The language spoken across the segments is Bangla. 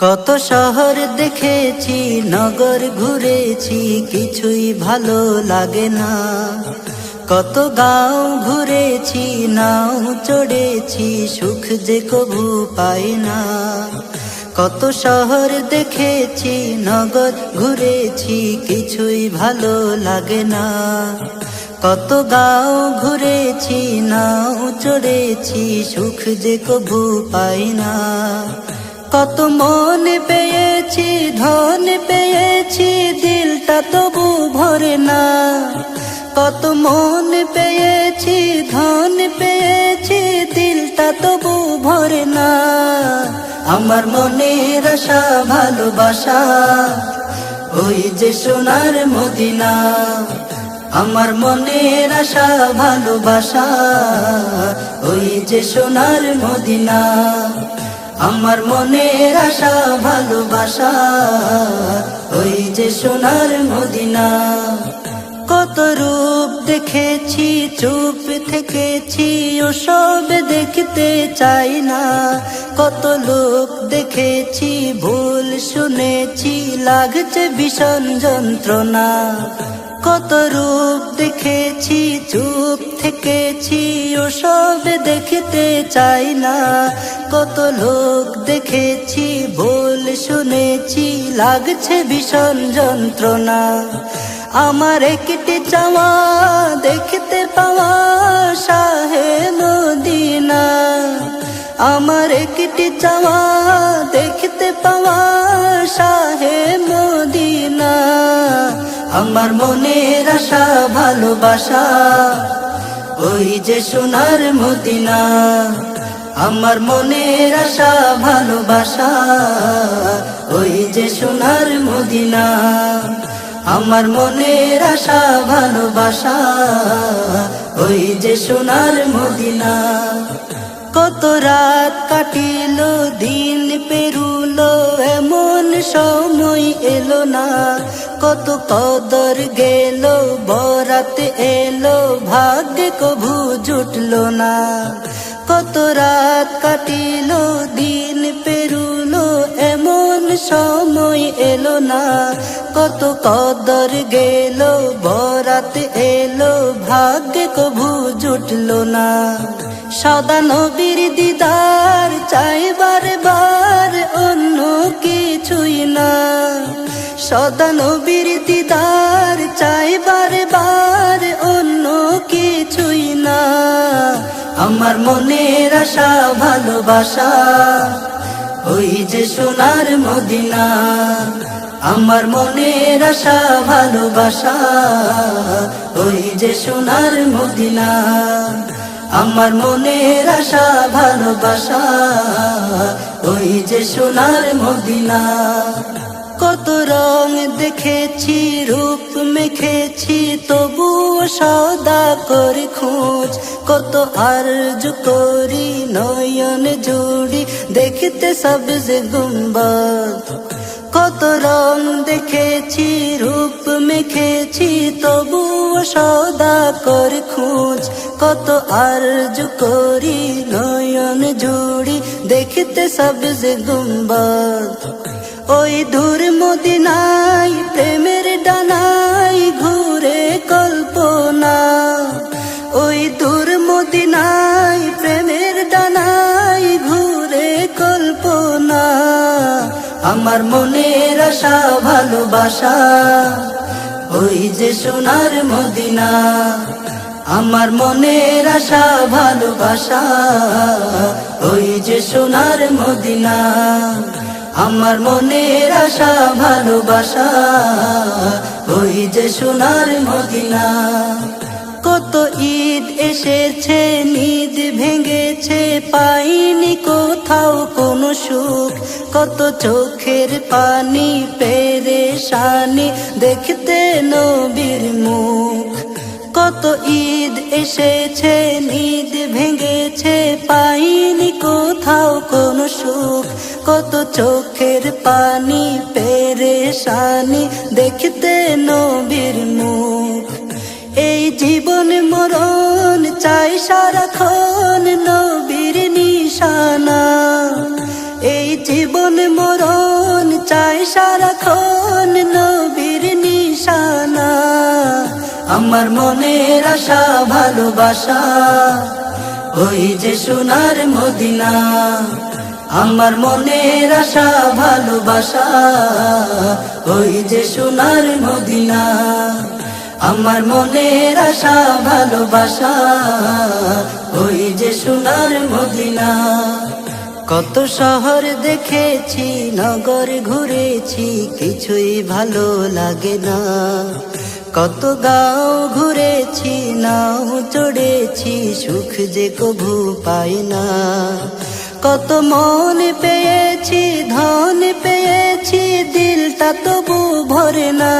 কত শহর দেখেছি, নগর ঘুরেছি, কিছুই ভালো লাগে না। কত গাঁও ঘুরেছি, নাও চড়েছি, সুখ যে কভু পাই না। কত শহর দেখেছি, নগর ঘুরেছি, কিছুই ভালো লাগে না। কত গাঁও ঘুরেছি, নাও চড়েছি, সুখ যে কভু পাই না। কত মন পেয়েছি, ধন পেয়েছি, দিলটা তবু ভরে না। কত মন পেয়েছি, ধন পেয়েছি, দিলটা তবু ভরে না। আমার মনের আশা ভালোবাসা, ওই যে সোনার মদিনা। আমার মনের আশা ভালোবাসা, ওই যে সোনার মদিনা। আমার মনের আশা ভালোবাসা, ওই যে সোনার মদিনা। কত রূপ দেখেছি, চুপ থেকেছি, ওসব দেখতে চাই না। কত লোক দেখেছি, ভুল শুনেছি, লাগছে ভীষণ যন্ত্রণা। কত রূপ দেখেছি, চুপ থেকেছি, ওসব দেখতে চাই না। কত লোক দেখেছি, ভুল শুনেছি, লাগছে ভীষণ যন্ত্রণা। আমার একটি চাওয়া, দেখতে পাওয়া শাহে মদিনা। আমার একটি চাওয়া, দেখতে পাওয়া শাহে মদিনা। আমার মনের আশা ভালোবাসা, ওই যে সোনার মদিনা। আমার মনের আশা ভালোবাসা, ওই যে সোনার মদিনা। আমার মনের আশা ভালোবাসা, ওই যে সোনার মদিনা। কত রাত কাটিল, দিন পেরুলো, এমন সময় এলো না। কত কদর গেল, বরাত এলো, ভাগ্যে কভু জুটলো না। কত রাত কাটিল, দিন পেরুলো, এমন সময় এলো না। কত কদর গেল, বরাত এলো, ভাগ্যে কভু জুটলো না। সদা নবীর দিদার চাই বারবার, অন্য কিছুই না। সদা নবীর দিদার চাই বারবার, অন্য কিছুই না। আমার মনের আশা ভালোবাসা, ওই যে সোনার মদিনা। আমার মনের আশা ভালোবাসা, ওই যে সোনার মদিনা। আমার মনের আশা ভালোবাসা, ওই যে সোনার মদিনা। কত রং দেখেছি, রূপ মেখেছি, তবুও সদা করে খোঁজ। কত আরজু করি, নয়ন জুড়ি, দেখতে সবজে গুম্বদ। কত রং দেখেছি, রূপ মেখেছি, তবুও সদা করে খোঁজ। কত আরজু করি, নয়ন জুড়ি, দেখতে সবজে গুম্বদ। ওই দূর মদিনায় প্রেমের ডানায় ঘুরে কল্পনা। ওই দূর মদিনায় প্রেমের ডানায় ঘুরে কল্পনা। আমার মনের আশা ভালোবাসা, ওই যে সোনার মদিনা। আমার মনের আশা ভালোবাসা, ওই যে সোনার মদিনা। আমার মনের আশা ভালোবাসা, ওই যে সোনার মদিনা। কত ঈদ এসেছে, নিদ ভেঙেছে, পাইনি কোথাও কোনো সুখ। কত চোখের পানি, পেরেশানি, দেখতে নবীর মুখ। কত ঈদ এসেছে, নিদ ভেঙেছে, পাইনি কোথাও কোনো সুখ। কত চোখের পানি, পেরেশানি, দেখতে নবীর মুখ। এই জীবন মরণ চাই সারাক্ষণ নবীর নিশানা। এই জীবন মরণ সারাক্ষণ নবীর নিশানা, আমার মনের আশা ভালোবাসা ওই যে সোনার মদিনা। আমার মনের আশা ভালোবাসা ওই যে সোনার মদিনা। আমার মনের আশা ভালোবাসা ওই যে সোনার মদিনা। কত শহর দেখেছি, নগর ঘুরেছি, কিছুই ভালো লাগে না। কত গাঁও ঘুরেছি, নাও চড়েছি, সুখ যে কভু পাই না। কত মন পেয়েছি, ধন পেয়েছি, দিলটা তবু ভরে না।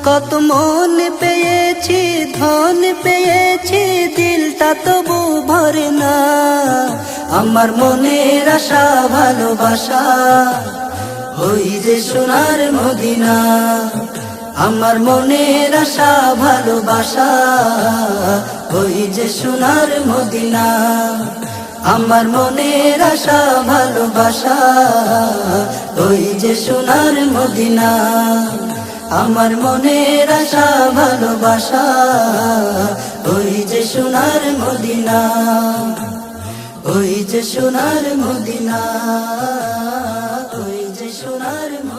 কত মন পেয়েছি, ধন পেয়েছি, দিলটা তবু ভরে না। আমার মনের আশা ভালোবাসা ওই যে সোনার মদিনা। আমার মনের আশা ভালোবাসা ওই যে সোনার মদিনা। আমার মনের আশা ভালোবাসা ওই যে সোনার মদিনা। আমার মনের আশা ভালোবাসা ওই যে সোনার মদিনা। ওই যে সোনার মদিনা, ওই যে সোনার মদিনা।